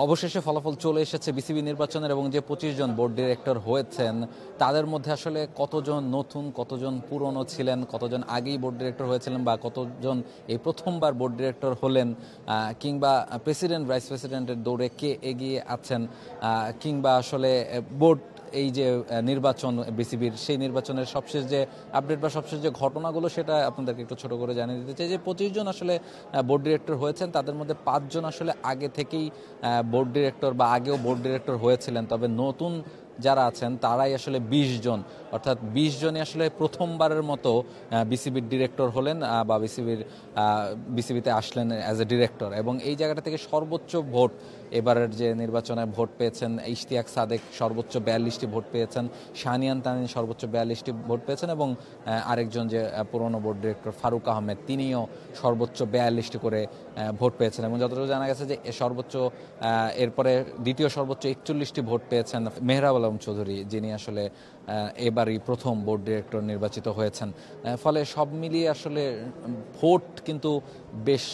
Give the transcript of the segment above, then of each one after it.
অবশেষে ফলাফল চলে এসেছে বিসিবি নির্বাচনের এবং যে 25 জন বোর্ড ডিরেক্টর হয়েছেন তাদের মধ্যে আসলে কতজন নতুন, কতজন পুরনো ছিলেন, কতজন আগেই বোর্ড ডিরেক্টর হয়েছিলেন বা কতজন এই প্রথমবার বোর্ড ডিরেক্টর হলেন, কিংবা প্রেসিডেন্ট ভাইস প্রেসিডেন্টের দৌড়ে কে এগিয়ে আছেন, কিংবা আসলে বোর্ড এই যে নির্বাচন বিসিবির সেই নির্বাচনের সবশেষ যে আপডেট বা সবশেষ যে ঘটনাগুলো সেটা আপনাদেরকে একটু ছোট করে জানিয়ে দিতে চাই যে 25 জন আসলে বোর্ড ডিরেক্টর হয়েছেন, তাদের মধ্যে 5 জন আসলে আগে থেকেই বোর্ড ডিরেক্টর বা আগেও বোর্ড ডিরেক্টর হয়েছিলেন। তবে নতুন যারা আছেন তারাই আসলে 20 জন, অর্থাৎ 20 জনই আসলে প্রথমবারের মতো বিসিবির ডিরেক্টর হলেন বা বিসিবিতে আসলেন অ্যাজ এ ডিরেক্টর। এবং এই জায়গাটা থেকে সর্বোচ্চ ভোট এবারের যে নির্বাচনে ভোট পেয়েছেন ইশতিয়াক সাদেক সর্বোচ্চ 42টি ভোট পেয়েছেন, শাহনিয়ান তানিন সর্বোচ্চ 42টি ভোট পেয়েছেন এবং আরেকজন যে পুরনো বোর্ড ডিরেক্টর ফারুক আহমেদ তিনিও সর্বোচ্চ 42টি করে ভোট পেয়েছেন। এবং যতটুকু জানা গেছে যে সর্বোচ্চ এরপরে দ্বিতীয় সর্বোচ্চ 41টি ভোট পেয়েছেন মেহরাব আলম চৌধুরী, যিনি আসলে এবারই প্রথম বোর্ড ডিরেক্টর নির্বাচিত হয়েছেন। ফলে সব মিলিয়ে আসলে ভোট কিন্তু বেশ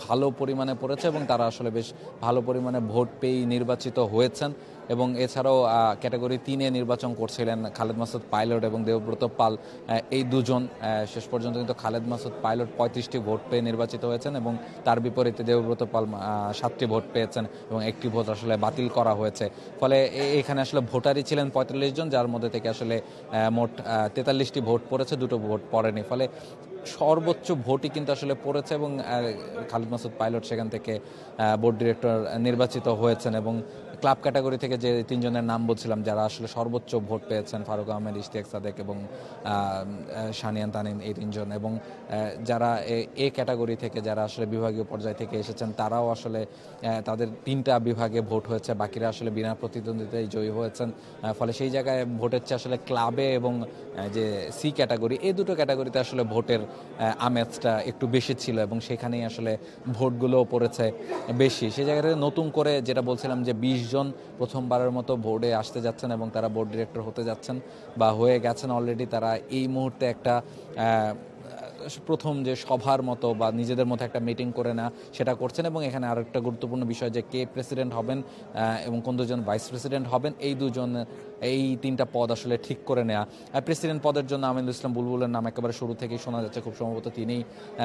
ভালো পরিমাণে পড়েছে এবং তারা আসলে বেশ ভালো পরিমাণে ভোট পেয়েই নির্বাচিত হয়েছেন। এবং এছাড়াও ক্যাটাগরি 3-এ নির্বাচন করছিলেন খালেদ মাসুদ পাইলট এবং দেবব্রত পাল, এই দুজন। শেষ পর্যন্ত কিন্তু খালেদ মাসুদ পাইলট 35টি ভোট পেয়ে নির্বাচিত হয়েছেন এবং তার বিপরীতে দেবব্রত পাল 7টি ভোট পেয়েছেন এবং একটি ভোট আসলে বাতিল করা হয়েছে। ফলে এখানে আসলে ভোটারই ছিলেন 45 জন, যার মধ্যে থেকে আসলে মোট 43টি ভোট পড়েছে, 2টো ভোট পড়েনি। ফলে সর্বোচ্চ ভোটই কিন্তু আসলে পড়েছে এবং খালেদ মাসুদ পাইলট সেখান থেকে বোর্ড ডিরেক্টর নির্বাচিত হয়েছেন। এবং ক্লাব ক্যাটাগরি থেকে যে 3 জনের নাম বলছিলাম যারা আসলে সর্বোচ্চ ভোট পেয়েছেন, ফারুক আহমেদ, ইশতিয়াক সাদেক এবং শাহনিয়ান তানিন, এই 3 জন। এবং যারা এ ক্যাটাগরি থেকে যারা আসলে বিভাগীয় পর্যায় থেকে এসেছেন তারাও আসলে তাদের 3টা বিভাগে ভোট হয়েছে, বাকিরা আসলে বিনা প্রতিদ্বন্দ্বিতায় জয়ী হয়েছেন। ফলে সেই জায়গায় ভোটের চেয়ে আসলে ক্লাবে এবং যে সি ক্যাটাগরি, এই দুটো ক্যাটাগরিতে আসলে ভোটের আমেজটা একটু বেশি ছিল এবং সেখানেই আসলে ভোটগুলোও পড়েছে বেশি। সেই জায়গাটাতে নতুন করে যেটা বলছিলাম যে 20 জন প্রথমবারের মতো বোর্ডে আসতে যাচ্ছেন এবং তারা বোর্ড ডিরেক্টর হতে যাচ্ছেন বা হয়ে গেছেন অলরেডি। তারা এই মুহূর্তে একটা প্রথম যে সভার মতো বা নিজেদের মতো একটা মিটিং করে না সেটা করছেন। এবং এখানে আরও একটা গুরুত্বপূর্ণ বিষয় যে কে প্রেসিডেন্ট হবেন এবং কোন দুজন ভাইস প্রেসিডেন্ট হবেন, এই 3টা পদ আসলে ঠিক করে নেওয়া। প্রেসিডেন্ট পদের জন্য আমিনুল ইসলাম বুলবুলের নাম একেবারে শুরু থেকেই শোনা যাচ্ছে, খুব সম্ভবত তিনিই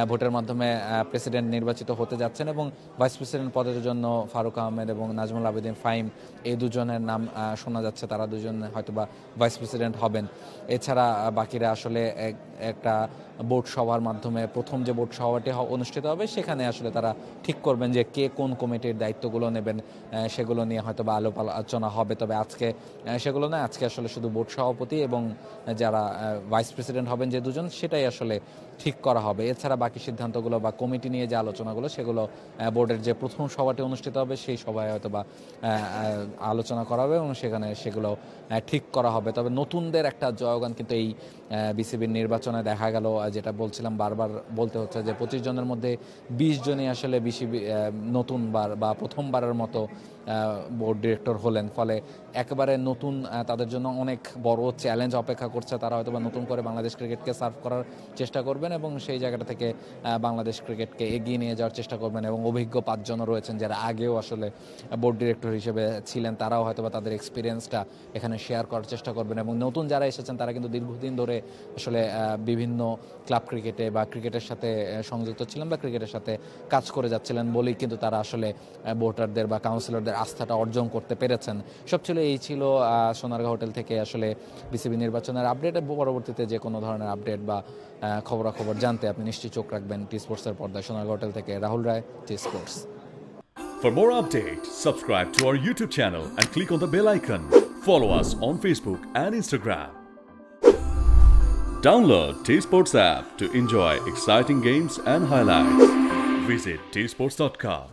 ভোটের মাধ্যমে প্রেসিডেন্ট নির্বাচিত হতে যাচ্ছেন। এবং ভাইস প্রেসিডেন্ট পদের জন্য ফারুক আহমেদ এবং নাজমুল আবেদিন ফাহিম, এই দুজনের নাম শোনা যাচ্ছে, তারা দুজন হয়তোবা ভাইস প্রেসিডেন্ট হবেন। এছাড়া বাকিরা আসলে একটা বোর্ড সভার মাধ্যমে প্রথম যে বোর্ড সভাটি অনুষ্ঠিত হবে সেখানে আসলে তারা ঠিক করবেন যে কে কোন কমিটির দায়িত্বগুলো নেবেন, সেগুলো নিয়ে হয়তো বা আলোচনা হবে। তবে আজকে সেগুলো না, আজকে আসলে শুধু বোর্ড সভাপতি এবং যারা ভাইস প্রেসিডেন্ট হবেন যে 2 জন সেটাই আসলে ঠিক করা হবে। এছাড়া বাকি সিদ্ধান্তগুলো বা কমিটি নিয়ে যে আলোচনাগুলো সেগুলো বোর্ডের যে প্রথম সভাটি অনুষ্ঠিত হবে সেই সভায় হয়তো বা আলোচনা করা হবে এবং সেখানে সেগুলো ঠিক করা হবে। তবে নতুনদের একটা জয়গান কিন্তু এই বিসিবির নির্বাচনে দেখা গেল, যেটা বলছিলাম বারবার বলতে হচ্ছে যে 25 জনের মধ্যে 20 জনই আসলে বিসিবি নতুনবার বা প্রথমবারের মতো বোর্ড ডিরেক্টর হলেন। ফলে একেবারে নতুন, তাদের জন্য অনেক বড় চ্যালেঞ্জ অপেক্ষা করছে। তারা হয়তো বা নতুন করে বাংলাদেশ ক্রিকেটকে সার্ভ করার চেষ্টা করবেন এবং সেই জায়গাটা থেকে বাংলাদেশ ক্রিকেটকে এগিয়ে নিয়ে যাওয়ার চেষ্টা করবেন। এবং অভিজ্ঞ 5 জনও রয়েছেন যারা আগেও আসলে বোর্ড ডিরেক্টর হিসেবে ছিলেন, তারাও হয়তো বা তাদের এক্সপিরিয়েন্সটা এখানে শেয়ার করার চেষ্টা করবেন। এবং নতুন যারা এসেছেন তারা কিন্তু দীর্ঘদিন ধরে আসলে বিভিন্ন ক্লাব ক্রিকেটে বা ক্রিকেটের সাথে সংযুক্ত ছিলেন বা ক্রিকেটের সাথে কাজ করে যাচ্ছিলেন বলেই কিন্তু তারা আসলে ভোটারদের বা কাউন্সিলরদের আস্থাটা অর্জন করতে পেরেছেন। এই ছিল সোনারগাঁও হোটেল থেকে আসলে বিসিবি নির্বাচনের আপডেট। পরবর্তীতে যে কোনো ধরনের আপডেট বা খবরাখবর জানতে আপনি নিশ্চয়ই চোখ রাখবেন টি স্পোর্টসের পর্দায়। সোনারগাঁও হোটেল থেকে রাহুল রায়, T Sports. For more updates, subscribe to our YouTube channel and click on the bell icon. Follow us on Facebook and Instagram. Download T Sports app to enjoy exciting games and highlights. Visit tsports.com.